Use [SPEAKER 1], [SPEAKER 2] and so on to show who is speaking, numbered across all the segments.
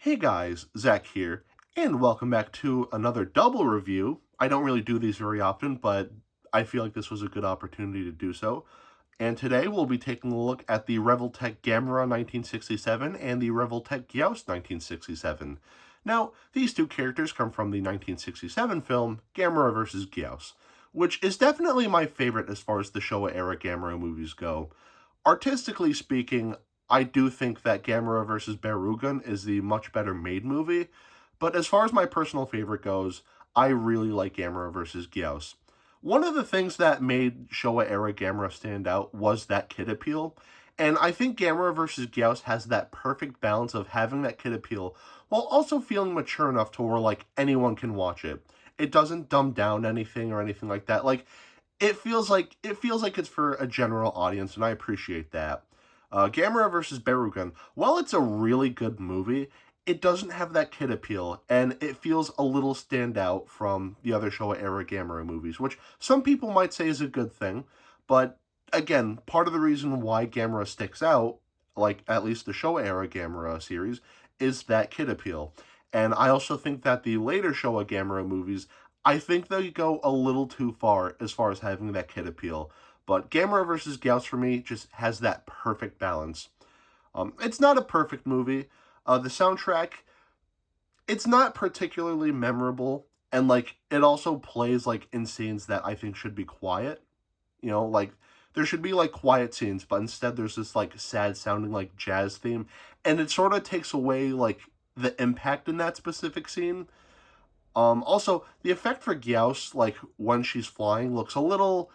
[SPEAKER 1] Hey guys, Zack here, and welcome back to another double review. I don't really do these very often, but I feel like this was a good opportunity to do so. And today we'll be taking a look at the Revoltech Gamera 1967 and the Revoltech Gyaos 1967. Now, these two characters come from the 1967 film Gamera vs. Gyaos, which is definitely my favorite as far as the Showa-era Gamera movies go. Artistically speaking, I do think that Gamera vs. Barugun is the much better made movie, but as far as my personal favorite goes, I really like Gamera vs. Gyaos. One of the things that made Showa-era Gamera stand out was that kid appeal, and I think Gamera vs. Gyaos has that perfect balance of having that kid appeal while also feeling mature enough to where, like, anyone can watch it. It doesn't dumb down anything or anything like that. Like, it feels like it's for a general audience, and I appreciate that. Gamera vs. Barugun, while it's a really good movie, it doesn't have that kid appeal, and it feels a little standout from the other Showa-era Gamera movies, which some people might say is a good thing, but again, part of the reason why Gamera sticks out, like at least the Showa-era Gamera series, is that kid appeal. And I also think that the later Showa Gamera movies, I think they go a little too far as having that kid appeal. But Gamera vs. Gyaos for me just has that perfect balance. It's not a perfect movie. The soundtrack, it's not particularly memorable, and like it also plays like in scenes that I think should be quiet. Like there should be like quiet scenes, but instead there's this like sad sounding like jazz theme, and it sort of takes away like the impact in that specific scene. Also the effect for Gyaos, like when she's flying, looks a little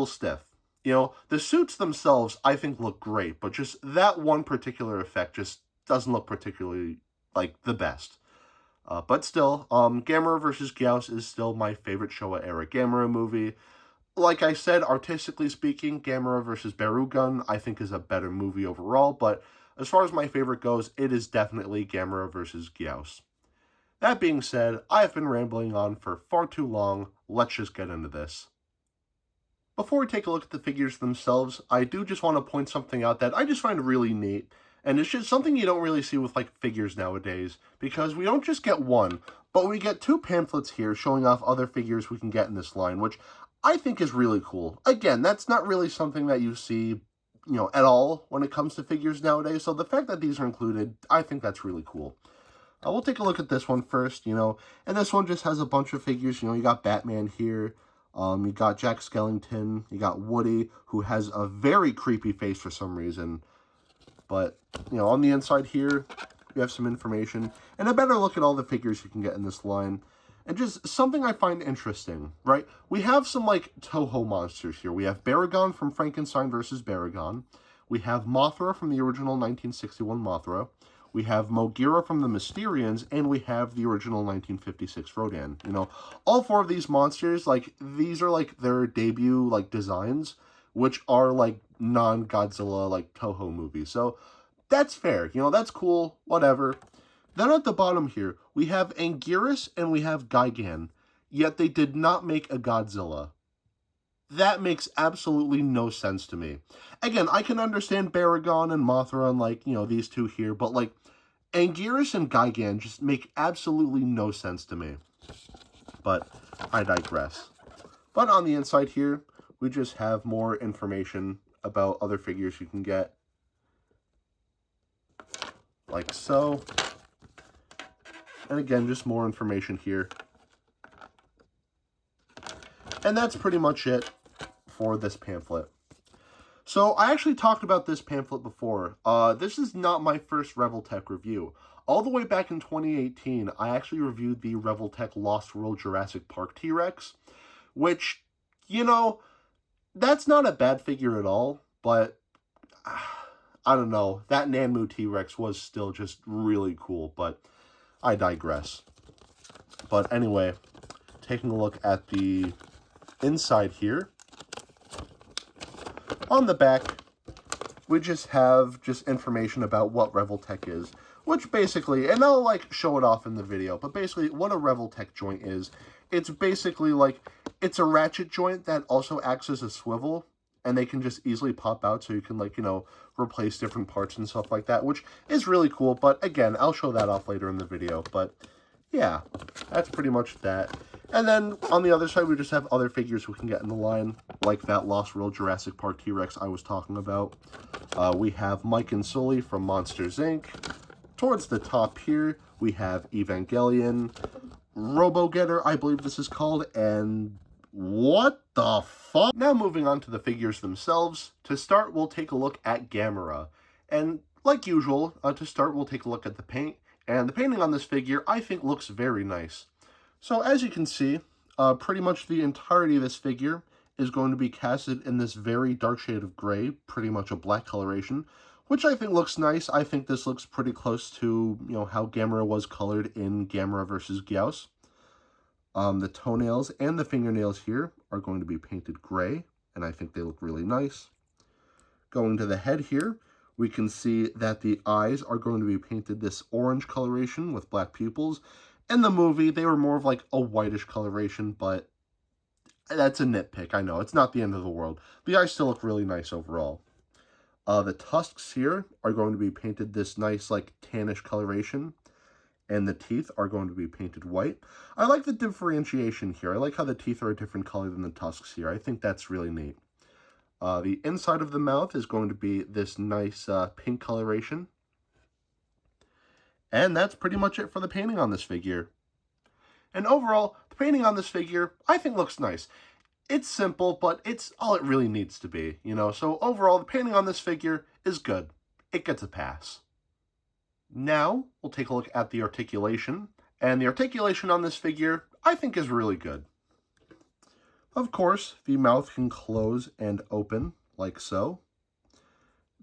[SPEAKER 1] stiff. The suits themselves, I think, look great, but just that one particular effect just doesn't look particularly, like, the best. But still, Gamera vs. Gyaos is still my favorite Showa-era Gamera movie. Like I said, artistically speaking, Gamera vs. Barugun, I think, is a better movie overall, but as far as my favorite goes, it is definitely Gamera vs. Gyaos. That being said, I have been rambling on for far too long. Let's just get into this. Before we take a look at the figures themselves, I do just want to point something out that I just find really neat, and it's just something you don't really see with, like, figures nowadays, because we don't just get one, but we get two pamphlets here showing off other figures we can get in this line, which I think is really cool. Again, that's not really something that you see, at all when it comes to figures nowadays, so the fact that these are included, I think that's really cool. We'll take a look at this one first, and this one just has a bunch of figures. You got Batman here. You got Jack Skellington, you got Woody, who has a very creepy face for some reason. But, on the inside here, we have some information, and a better look at all the figures you can get in this line. And just something I find interesting, right? We have some, like, Toho monsters here. We have Baragon from Frankenstein vs. Baragon. We have Mothra from the original 1961 Mothra. We have Mogira from the Mysterians, and we have the original 1956 Rodan. All four of these monsters, like, these are, like, their debut, like, designs, which are, like, non-Godzilla, like, Toho movies. So, that's fair. That's cool. Whatever. Then at the bottom here, we have Anguirus and we have Gigan, yet they did not make a Godzilla. That makes absolutely no sense to me. Again, I can understand Baragon and Mothra and, like, these two here, but, like, Anguirus and Gigan just make absolutely no sense to me. But I digress. But on the inside here, we just have more information about other figures you can get. Like so. And again, just more information here. And that's pretty much it for this pamphlet. So, I actually talked about this pamphlet before. This is not my first Revoltech review. All the way back in 2018, I actually reviewed the Revoltech Lost World Jurassic Park T-Rex, which, that's not a bad figure at all, but I don't know. That Nanmu T-Rex was still just really cool, but I digress. But anyway, taking a look at the inside here. On the back, we just have information about what Revoltech is, which basically, and I'll, like, show it off in the video, but basically what a Revoltech joint is, it's basically, like, it's a ratchet joint that also acts as a swivel, and they can just easily pop out, so you can, like, you know, replace different parts and stuff like that, which is really cool. But again, I'll show that off later in the video. But yeah, that's pretty much that. And then on the other side, we just have other figures we can get in the line, like that Lost World Jurassic Park T-Rex I was talking about. We have Mike and Sully from Monsters, Inc. Towards the top here, we have Evangelion, Robo-Getter, I believe this is called, and what the fuck? Now moving on to the figures themselves. To start, we'll take a look at Gamera. And like usual, to start, we'll take a look at the paint. And the painting on this figure, I think, looks very nice. So as you can see, pretty much the entirety of this figure is going to be casted in this very dark shade of gray, pretty much a black coloration, which I think looks nice. I think this looks pretty close to, you know, how Gamera was colored in Gamera vs. Gyaos. The toenails and the fingernails here are going to be painted gray, and I think they look really nice. Going to the head here, we can see that the eyes are going to be painted this orange coloration with black pupils. In the movie, they were more of like a whitish coloration, but that's a nitpick, I know. It's not the end of the world. The eyes still look really nice overall. The tusks here are going to be painted this nice, like, tannish coloration. And the teeth are going to be painted white. I like the differentiation here. I like how the teeth are a different color than the tusks here. I think that's really neat. The inside of the mouth is going to be this nice pink coloration. And that's pretty much it for the painting on this figure. And overall, the painting on this figure, I think looks nice. It's simple, but it's all it really needs to be, you know? So overall, the painting on this figure is good. It gets a pass. Now, we'll take a look at the articulation. And the articulation on this figure, I think, is really good. Of course, the mouth can close and open, like so.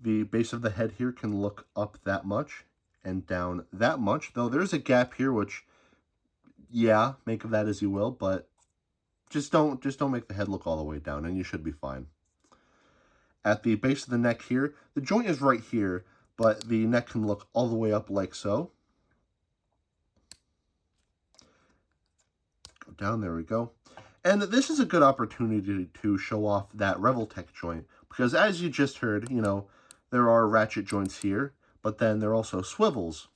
[SPEAKER 1] The base of the head here can look up that much and down that much, though there's a gap here, which, yeah, make of that as you will, but just don't make the head look all the way down, and you should be fine. At the base of the neck here, the joint is right here, but the neck can look all the way up like so. Go down, there we go. And this is a good opportunity to show off that Revoltech joint, because as you just heard, you know, there are ratchet joints here, but then there are also swivels.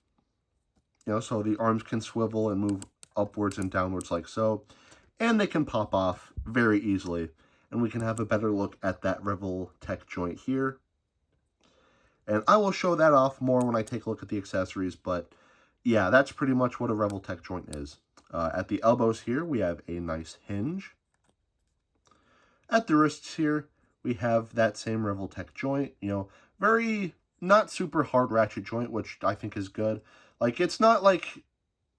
[SPEAKER 1] You know, so the arms can swivel and move upwards and downwards like so, and they can pop off very easily. And we can have a better look at that Revoltech joint here. And I will show that off more when I take a look at the accessories, but yeah, that's pretty much what a Revoltech joint is. At the elbows here, we have a nice hinge. At the wrists here, we have that same Revoltech joint, you know, very not super hard ratchet joint, which I think is good. Like, it's not like,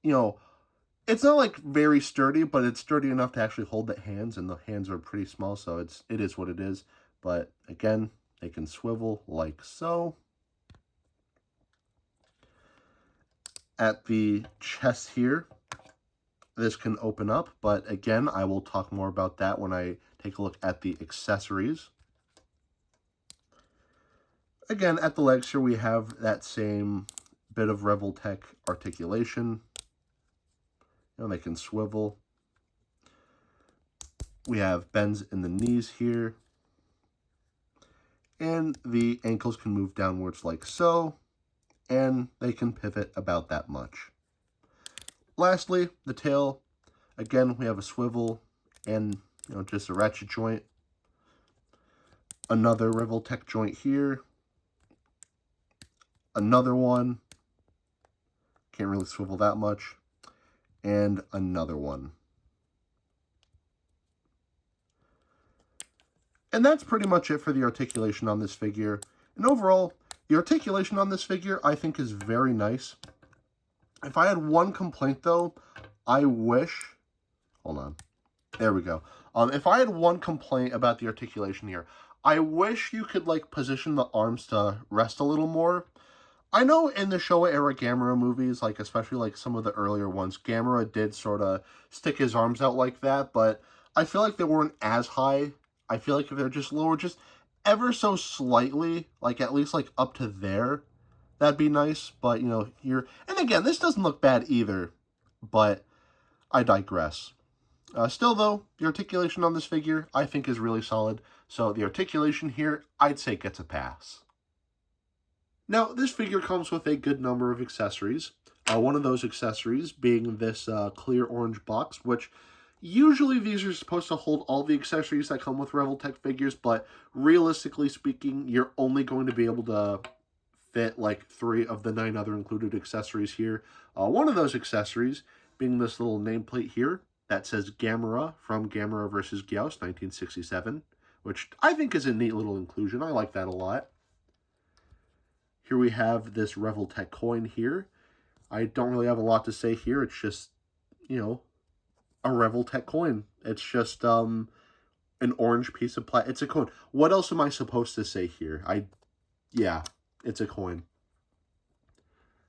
[SPEAKER 1] you know, it's not like very sturdy, but it's sturdy enough to actually hold the hands, and the hands are pretty small, so it is what it is. But again, they can swivel like so. At the chest here, this can open up, but again, I will talk more about that when I take a look at the accessories. Again, at the legs here, we have that same bit of Revoltech articulation. You know, they can swivel. We have bends in the knees here. And the ankles can move downwards like so. And they can pivot about that much. Lastly, the tail. Again, we have a swivel and, you know, just a ratchet joint. Another Revoltech joint here. Another one. Can't really swivel that much. And another one. And that's pretty much it for the articulation on this figure. And overall, the articulation on this figure, I think, is very nice. If I had one complaint, though, I wish... Hold on. There we go. If I had one complaint about the articulation here, I wish you could, like, position the arms to rest a little more. I know in the Showa-era Gamera movies, like, especially, like, some of the earlier ones, Gamera did sort of stick his arms out like that, but I feel like they weren't as high. I feel like if they're just lower, just ever so slightly, like, at least, like, up to there, that'd be nice. But, you know, here... And again, this doesn't look bad either, but I digress. Still, though, the articulation on this figure, I think, is really solid. So the articulation here, I'd say gets a pass. Now, this figure comes with a good number of accessories. One of those accessories being this clear orange box, which usually these are supposed to hold all the accessories that come with Revoltech figures, but realistically speaking, you're only going to be able to fit like 3 of the 9 other included accessories here. One of those accessories being this little nameplate here that says Gamera from Gamera vs. Gyaos 1967, which I think is a neat little inclusion. I like that a lot. Here we have this Revoltech coin here. I don't really have a lot to say here. It's just, you know, a Revoltech coin. It's just an orange piece of plastic. It's a coin. What else am I supposed to say here? Yeah, it's a coin.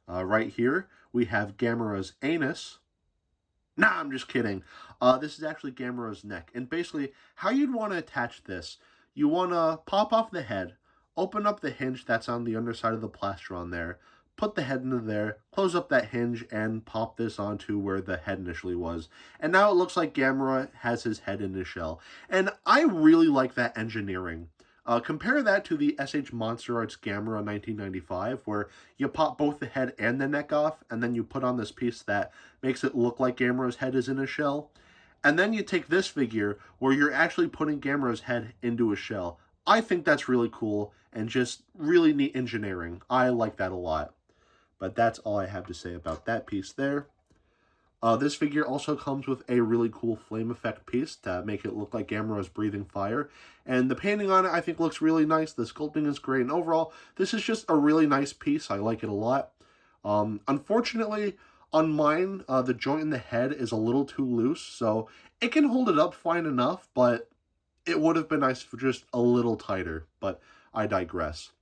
[SPEAKER 1] Right here, we have Gamera's anus. Nah, I'm just kidding. This is actually Gamera's neck. And basically, how you'd want to attach this, you want to pop off the head, open up the hinge that's on the underside of the plastron there, put the head into there, close up that hinge, and pop this onto where the head initially was. And now it looks like Gamera has his head in his shell. And I really like that engineering. Compare that to the SH Monster Arts Gamera 1995, where you pop both the head and the neck off, and then you put on this piece that makes it look like Gamera's head is in a shell. And then you take this figure, where you're actually putting Gamera's head into a shell. I think that's really cool, and just really neat engineering. I like that a lot. But that's all I have to say about that piece there. This figure also comes with a really cool flame effect piece to make it look like Gamera is breathing fire. And the painting on it, I think, looks really nice. The sculpting is great. And overall, this is just a really nice piece. I like it a lot. Unfortunately, on mine, the joint in the head is a little too loose. So it can hold it up fine enough, but it would have been nice for just a little tighter. But I digress.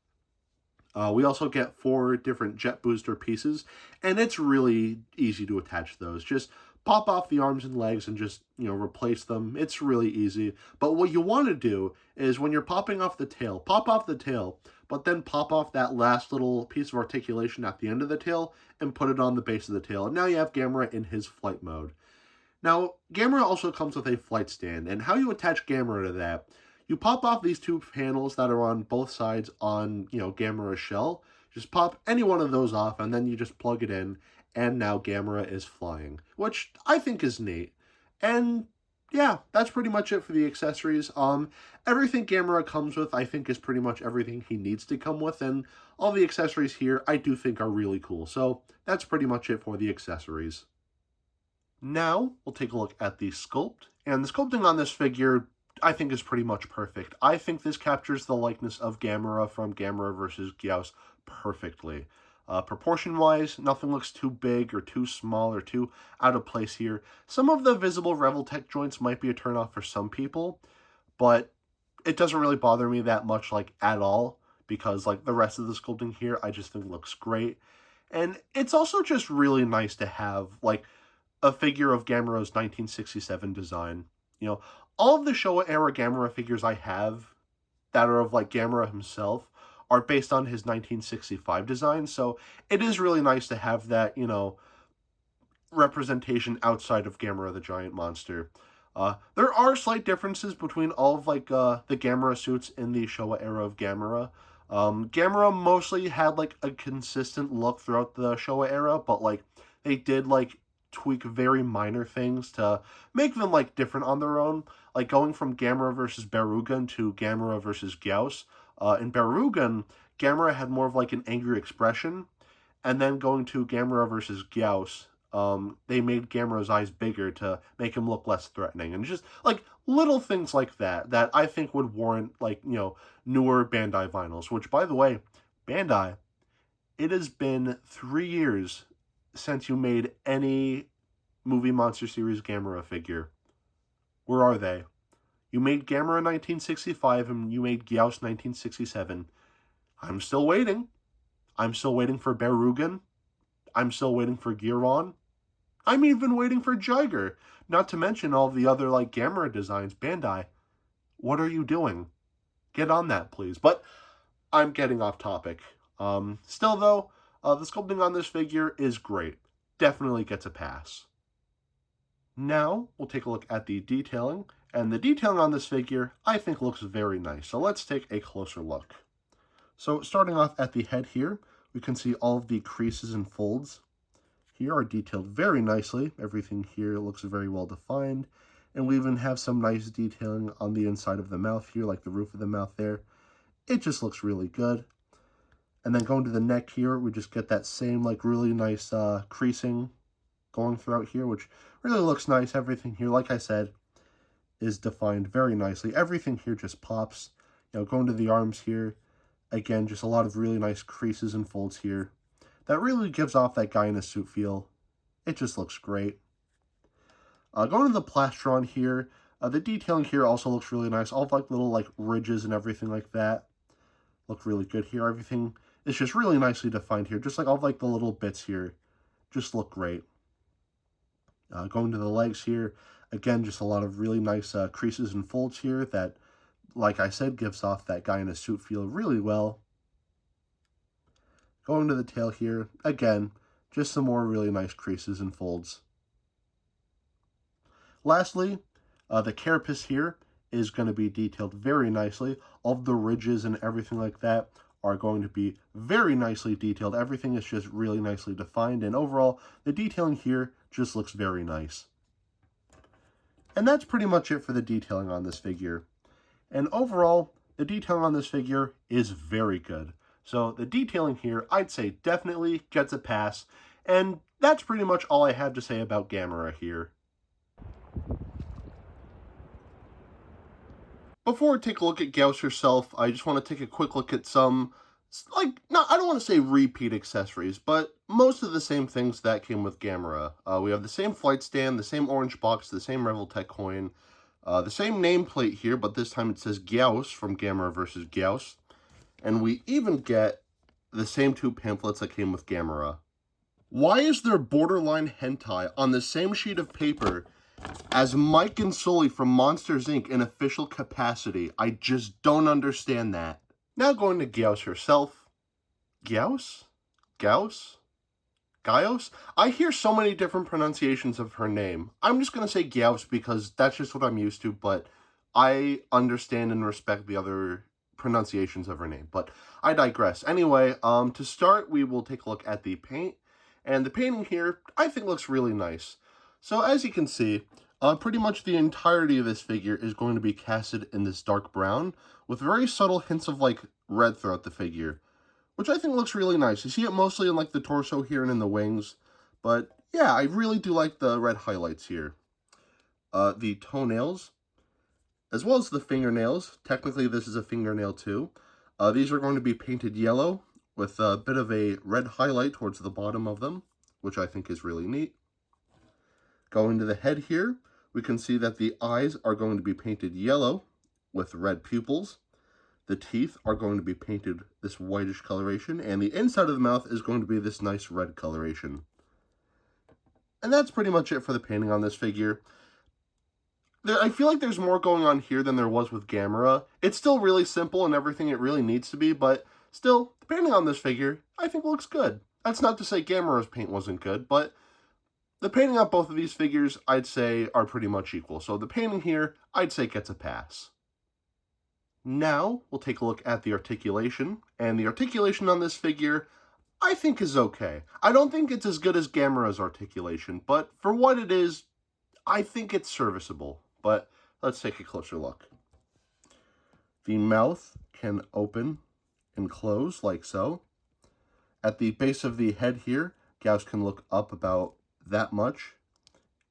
[SPEAKER 1] We also get 4 different jet booster pieces, and it's really easy to attach those. Just pop off the arms and legs and just, replace them. It's really easy. But what you want to do is when you're popping off the tail, pop off the tail, but then pop off that last little piece of articulation at the end of the tail and put it on the base of the tail. And now you have Gamera in his flight mode. Now, Gamera also comes with a flight stand, and how you attach Gamera to that, you pop off these 2 panels that are on both sides on, Gamera's shell. Just pop any one of those off, and then you just plug it in, and now Gamera is flying, which I think is neat. And yeah, that's pretty much it for the accessories. Everything Gamera comes with, I think, is pretty much everything he needs to come with, and all the accessories here, I do think are really cool. So that's pretty much it for the accessories. Now, we'll take a look at the sculpt, and the sculpting on this figure I think is pretty much perfect. I think this captures the likeness of Gamera from Gamera vs. Gyaos perfectly. Proportion-wise, nothing looks too big or too small or too out of place here. Some of the visible Revoltech joints might be a turnoff for some people, but it doesn't really bother me that much, at all, because, the rest of the sculpting here, I just think looks great. And it's also just really nice to have, a figure of Gamera's 1967 design. All of the Showa era Gamera figures I have that are of Gamera himself are based on his 1965 design, so it is really nice to have that, representation outside of Gamera the Giant Monster. There are slight differences between all of the Gamera suits in the Showa era of Gamera. Gamera mostly had a consistent look throughout the Showa era, but they did tweak very minor things to make them different on their own. Going from Gamera versus Barugan to Gamera versus Gyaos. In Barugan, Gamera had more of an angry expression, and then going to Gamera versus Gyaos, they made Gamera's eyes bigger to make him look less threatening, and just little things like that that I think would warrant newer Bandai vinyls. Which, by the way, Bandai, it has been 3 years since you made any Movie Monster Series Gamera figure. Where are they? You made Gamera 1965 and you made Gyaos 1967. I'm still waiting. I'm still waiting for Barugan. I'm still waiting for Giron. I'm even waiting for Jiger. Not to mention all the other Gamera designs. Bandai, what are you doing? Get on that, please. But I'm getting off topic. Still though, the sculpting on this figure is great. Definitely gets a pass. Now, we'll take a look at the detailing, And the detailing on this figure, I think, looks very nice. So let's take a closer look. So starting off at the head here, we can see all of the creases and folds here are detailed very nicely. Everything here looks very well defined. And we even have some nice detailing on the inside of the mouth here, like the roof of the mouth there. It just looks really good. And then going to the neck here, we just get that same like really nice creasing going throughout here, which really looks nice. Everything here, like I said, is defined very nicely. Everything here just pops. You know, going to the arms here, again, just a lot of really nice creases and folds here. That really gives off that guy in a suit feel. It just looks great. Going to the plastron here, the detailing here also looks really nice. All of like little like ridges and everything like that look really good here. Everything is just really nicely defined here. Just like all of like the little bits here just look great. Going to the legs here, again, just a lot of really nice creases and folds here that, like I said, gives off that guy in a suit feel really well. Going to the tail here, again, just some more really nice creases and folds. Lastly, the carapace here is going to be detailed very nicely. All of the ridges and everything like that are going to be very nicely detailed. Everything is just really nicely defined, and overall, the detailing here just looks very nice. And that's pretty much it for the detailing on this figure. And overall, the detailing on this figure is very good. So the detailing here, I'd say definitely gets a pass, and that's pretty much all I have to say about Gamera here. Before I take a look at Gyaos herself, I just want to take a quick look at some, like, not, I don't want to say repeat accessories, but most of the same things that came with Gamera. We have the same flight stand, the same orange box, the same Revoltech coin, the same nameplate here, but this time it says Gyaos from Gamera vs. Gyaos. And we even get the same two pamphlets that came with Gamera. Why is there borderline hentai on the same sheet of paper as Mike and Sully from Monsters, Inc. in official capacity? I just don't understand that. Now going to Gyaos herself. Gyaos? Gyaos? Gyaos? I hear so many different pronunciations of her name. I'm just going to say Gyaos because that's just what I'm used to, but I understand and respect the other pronunciations of her name, but I digress. Anyway, to start, we will take a look at the paint, and the painting here, I think, looks really nice. So as you can see, pretty much the entirety of this figure is going to be casted in this dark brown, with very subtle hints of, like, red throughout the figure, which I think looks really nice. You see it mostly in, like, the torso here and in the wings, but yeah, I really do like the red highlights here. The toenails, as well as the fingernails. Technically, this is a fingernail too. These are going to be painted yellow with a bit of a red highlight towards the bottom of them, which I think is really neat. Going to the head here, we can see that the eyes are going to be painted yellow with red pupils. The teeth are going to be painted this whitish coloration, and the inside of the mouth is going to be this nice red coloration. And that's pretty much it for the painting on this figure. I feel like there's more going on here than there was with Gamera. It's still really simple and everything it really needs to be, but still, the painting on this figure, I think looks good. That's not to say Gamera's paint wasn't good, but the painting on both of these figures, I'd say, are pretty much equal. So the painting here, I'd say gets a pass. Now, we'll take a look at the articulation, and the articulation on this figure, I think is okay. I don't think it's as good as Gamera's articulation, but for what it is, I think it's serviceable. But let's take a closer look. The mouth can open and close like so. At the base of the head here, Gyaos can look up about that much,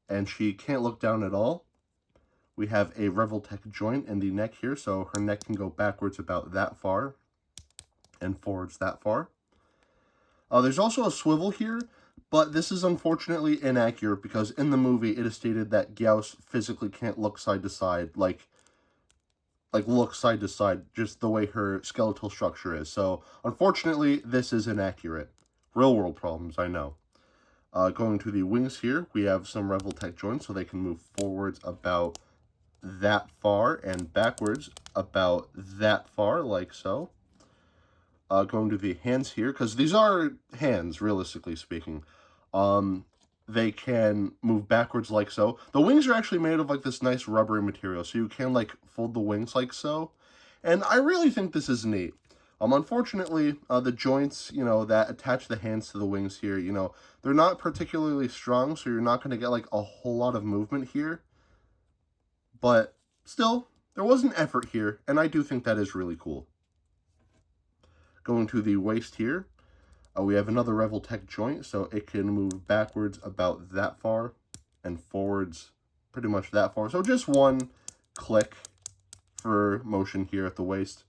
[SPEAKER 1] and she can't look down at all. We have a Revoltech joint in the neck here, so her neck can go backwards about that far and forwards that far. There's also a swivel here, but this is unfortunately inaccurate because in the movie it is stated that Gyaos physically can't look side to side, like look side to side, just the way her skeletal structure is. So unfortunately, this is inaccurate. Real world problems, I know. Going to the wings here, we have some Revoltech joints so they can move forwards about that far and backwards about that far, like so. Going to the hands here, because these are hands, realistically speaking. they can move backwards like so. The wings are actually made of like this nice rubbery material, so you can like fold the wings like so. And I really think this is neat. Unfortunately, the joints, that attach the hands to the wings here, they're not particularly strong, so you're not going to get like a whole lot of movement here. But still, there was an effort here, and I do think that is really cool. Going to the waist here, we have another Revoltech joint, so it can move backwards about that far and forwards pretty much that far. So just one click for motion here at the waist.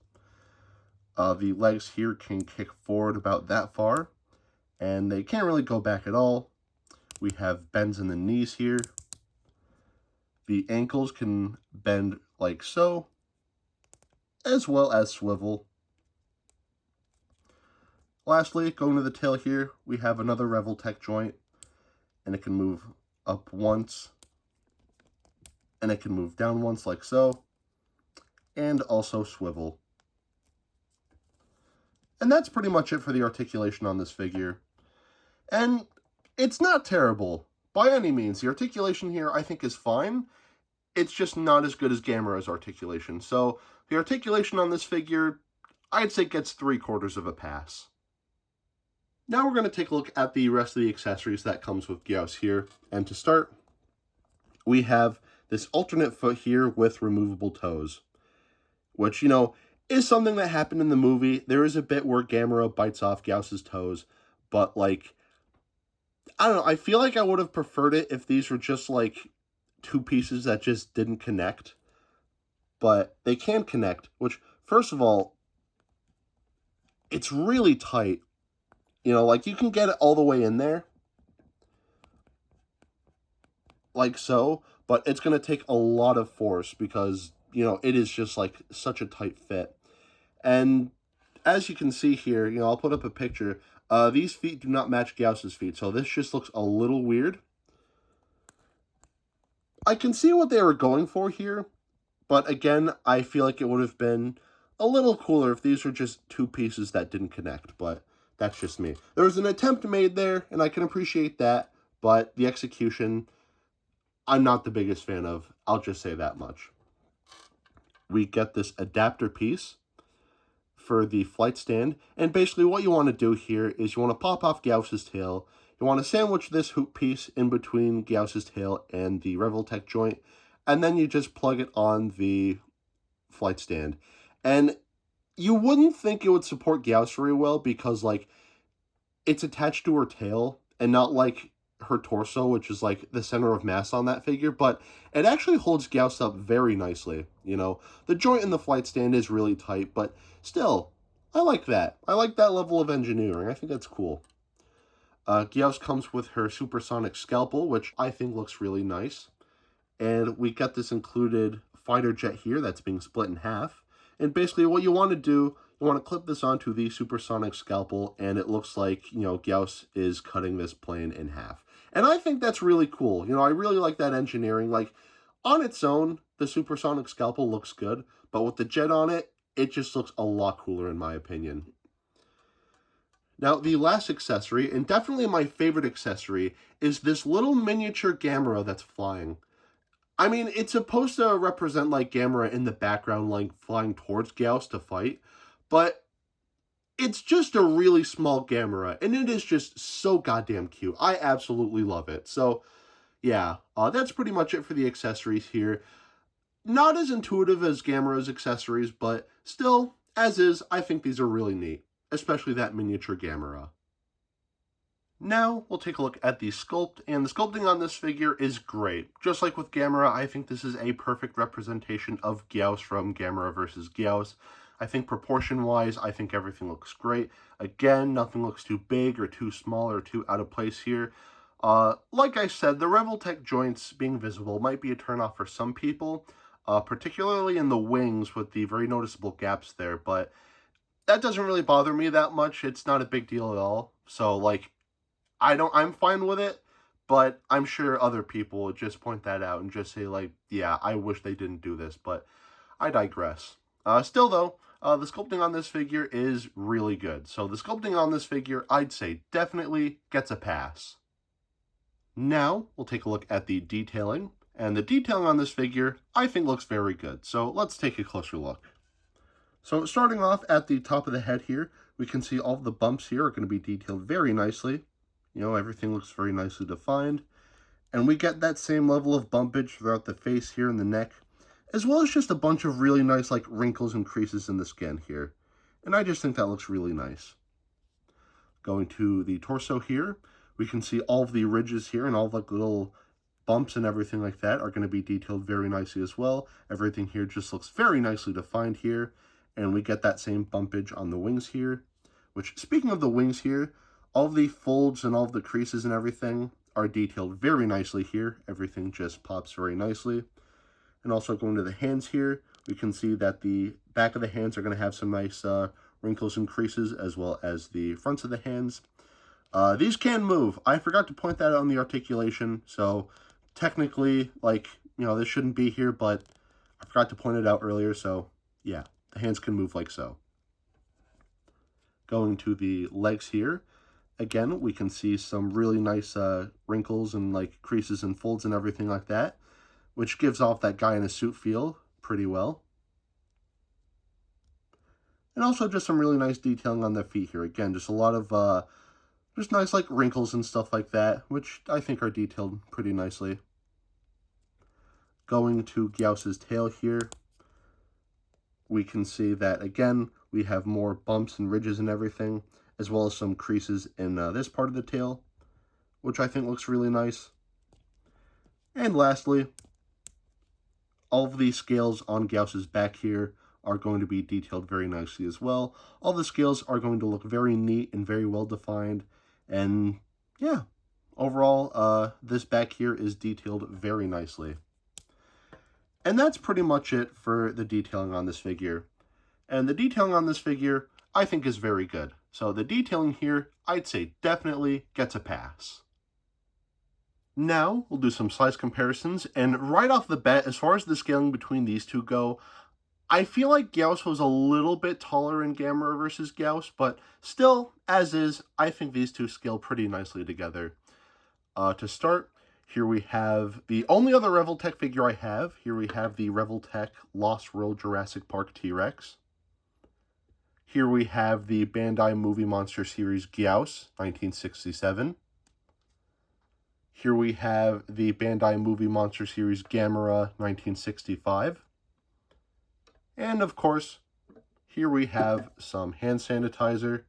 [SPEAKER 1] The legs here can kick forward about that far, and they can't really go back at all. We have bends in the knees here. The ankles can bend like so, as well as swivel. Lastly, going to the tail here, we have another Revoltech joint, and it can move up once, and it can move down once like so, and also swivel. And that's pretty much it for the articulation on this figure. And it's not terrible, by any means. The articulation here, I think, is fine. It's just not as good as Gamera's articulation. So, the articulation on this figure, I'd say gets 3/4 of a pass. Now we're going to take a look at the rest of the accessories that comes with Gyaos here. And to start, we have this alternate foot here with removable toes, which, is something that happened in the movie. There is a bit where Gamera bites off Gyaos's toes, but, like, I don't know, I feel like I would have preferred it if these were just, like, two pieces that just didn't connect. But they can connect, which, first of all, it's really tight. Like, you can get it all the way in there, like so, but it's going to take a lot of force because, it is just, like, such a tight fit. And as you can see here, I'll put up a picture. These feet do not match Gyaos's feet, so this just looks a little weird. I can see what they were going for here, but again, I feel like it would have been a little cooler if these were just two pieces that didn't connect, but that's just me. There was an attempt made there, and I can appreciate that, but the execution, I'm not the biggest fan of. I'll just say that much. We get this adapter piece for the flight stand, and basically what you want to do here is you want to pop off Gyaos's tail. You want to sandwich this hoop piece in between Gyaos's tail and the Revoltech joint, and then you just plug it on the flight stand. And you wouldn't think it would support Gyaos very well because, like, it's attached to her tail and not, like, her torso, which is, like, the center of mass on that figure, but it actually holds Gyaos up very nicely, The joint in the flight stand is really tight, but still, I like that. I like that level of engineering. I think that's cool. Gyaos comes with her supersonic scalpel, which I think looks really nice. And we got this included fighter jet here that's being split in half. And basically what you want to do, you want to clip this onto the supersonic scalpel, and it looks like, Gyaos is cutting this plane in half. And I think that's really cool. I really like that engineering. Like, on its own, the supersonic scalpel looks good, but with the jet on it, it just looks a lot cooler in my opinion. Now, the last accessory, and definitely my favorite accessory, is this little miniature Gamera that's flying. I mean, it's supposed to represent, like, Gamera in the background, like, flying towards Gyaos to fight, but it's just a really small Gamera, and it is just so goddamn cute. I absolutely love it. So, yeah, that's pretty much it for the accessories here. Not as intuitive as Gamera's accessories, but still, as is, I think these are really neat, especially that miniature Gamera. Now, we'll take a look at the sculpt, and the sculpting on this figure is great. Just like with Gamera, I think this is a perfect representation of Gyaos from Gamera vs. Gyaos. I think proportion-wise, I think everything looks great. Again, nothing looks too big or too small or too out of place here. Like I said, the Revoltech joints being visible might be a turnoff for some people, particularly in the wings with the very noticeable gaps there, but that doesn't really bother me that much. It's not a big deal at all. So, like, I'm fine with it, but I'm sure other people would just point that out and just say, like, yeah, I wish they didn't do this, but I digress. Still, though, the sculpting on this figure is really good. So the sculpting on this figure, I'd say, definitely gets a pass. Now, we'll take a look at the detailing. And the detailing on this figure, I think looks very good. So let's take a closer look. So starting off at the top of the head here, we can see all the bumps here are going to be detailed very nicely. You know, everything looks very nicely defined. And we get that same level of bumpage throughout the face here and the neck, as well as just a bunch of really nice like wrinkles and creases in the skin here. And I just think that looks really nice. Going to the torso here, we can see all of the ridges here and all the little bumps and everything like that are going to be detailed very nicely as well. Everything here just looks very nicely defined here. And we get that same bumpage on the wings here, which, speaking of the wings here, all the folds and all the creases and everything are detailed very nicely here. Everything just pops very nicely. And also going to the hands here, we can see that the back of the hands are going to have some nice wrinkles and creases, as well as the fronts of the hands. These can move. I forgot to point that out on the articulation, so technically, like, you know, this shouldn't be here, but I forgot to point it out earlier, so yeah, the hands can move like so. Going to the legs here, again, we can see some really nice wrinkles and like creases and folds and everything like that, which gives off that guy in a suit feel pretty well. And also just some really nice detailing on the feet here. Again, just a lot of just nice like wrinkles and stuff like that, which I think are detailed pretty nicely. Going to Gyaos' tail here, we can see that again, we have more bumps and ridges and everything, as well as some creases in this part of the tail, which I think looks really nice. And lastly, all of the scales on Gyaos' back here are going to be detailed very nicely as well. All the scales are going to look very neat and very well defined. And yeah, overall, this back here is detailed very nicely. And that's pretty much it for the detailing on this figure. And the detailing on this figure, I think, is very good. So the detailing here, I'd say definitely gets a pass. Now, we'll do some size comparisons, and right off the bat, as far as the scaling between these two go, I feel like Gyaos was a little bit taller in Gamera versus Gyaos, but still, as is, I think these two scale pretty nicely together. To start, here we have the only other Revoltech figure I have. Here we have the Revoltech Lost World Jurassic Park T-Rex. Here we have the Bandai Movie Monster Series Gyaos, 1967. Here we have the Bandai Movie Monster Series Gamera, 1965. And of course, here we have some hand sanitizer.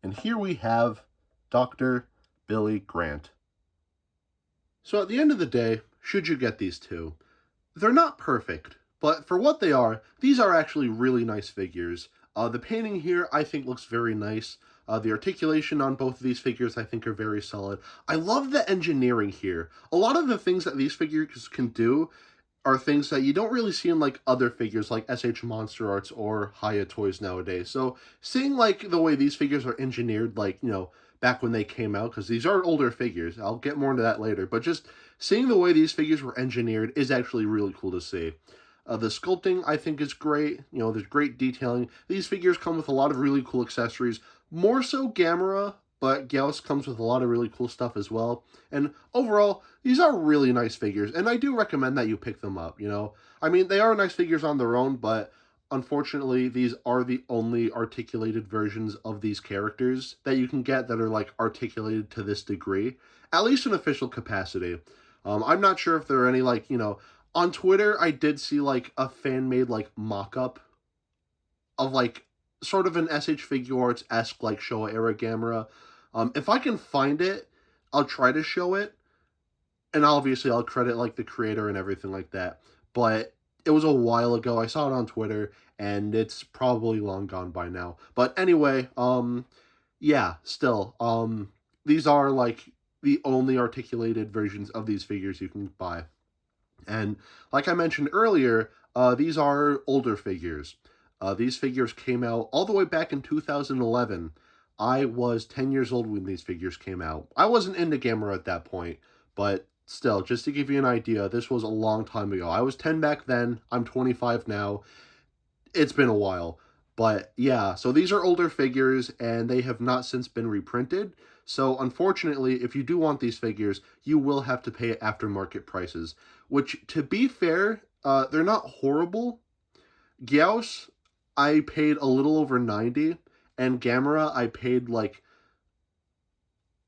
[SPEAKER 1] And here we have Dr. Billy Grant. So at the end of the day, should you get these two? They're not perfect, but for what they are, these are actually really nice figures. The painting here, I think, looks very nice. The articulation on both of these figures, I think, are very solid. I love the engineering here. A lot of the things that these figures can do are things that you don't really see in like other figures like SH Monster Arts or Hiya Toys nowadays. So seeing like the way these figures are engineered, like, you know, back when they came out, because these are older figures, I'll get more into that later, but just seeing the way these figures were engineered is actually really cool to see. The sculpting, I think, is great. You know, there's great detailing. These figures come with a lot of really cool accessories. More so Gamera, but Gyaos comes with a lot of really cool stuff as well. And overall, these are really nice figures, and I do recommend that you pick them up, you know. I mean, they are nice figures on their own, but unfortunately, these are the only articulated versions of these characters that you can get that are, like, articulated to this degree, at least in official capacity. I'm not sure if there are any, like, you know, on Twitter, I did see, like, a fan-made, like, mock-up of, like, sort of an SH Figure Arts-esque, like, Showa-era Gamera. If I can find it, I'll try to show it, and obviously I'll credit, like, the creator and everything like that. But it was a while ago. I saw it on Twitter, and it's probably long gone by now. But anyway, yeah, still, these are, like, the only articulated versions of these figures you can buy. And like I mentioned earlier, these are older figures. These figures came out all the way back in 2011. I was 10 years old when these figures came out. I wasn't into Gamera at that point, but still, just to give you an idea, this was a long time ago. I was 10 back then. I'm 25 now. It's been a while. But yeah, so these are older figures, and they have not since been reprinted. So unfortunately, if you do want these figures, you will have to pay aftermarket prices, which, to be fair, they're not horrible. Gyaos, I paid a little over 90, and Gamera, I paid like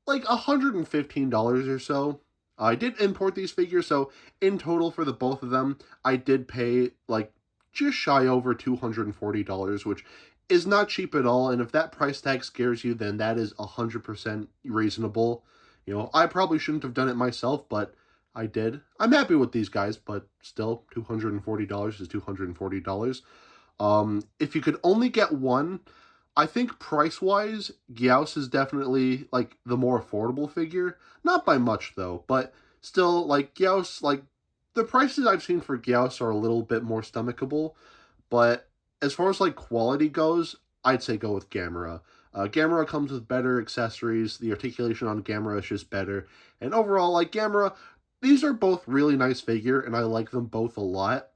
[SPEAKER 1] $115 or so. I did import these figures, so in total for the both of them, I did pay like just shy over $240, which is not cheap at all. And if that price tag scares you, then that is 100% reasonable. You know, I probably shouldn't have done it myself, but I did. I'm happy with these guys, but still, $240 is $240. If you could only get one, I think price-wise, Gyaos is definitely, like, the more affordable figure. Not by much, though, but still, like, Gyaos, like, the prices I've seen for Gyaos are a little bit more stomachable, but as far as, like, quality goes, I'd say go with Gamera. Gamera comes with better accessories, the articulation on Gamera is just better, and overall, like, Gamera, these are both really nice figure, and I like them both a lot,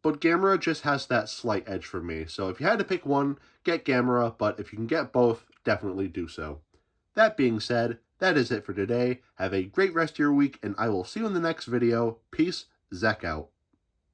[SPEAKER 1] but Gamera just has that slight edge for me. So if you had to pick one, get Gamera, but if you can get both, definitely do so. That being said, that is it for today. Have a great rest of your week, and I will see you in the next video. Peace, Zack out.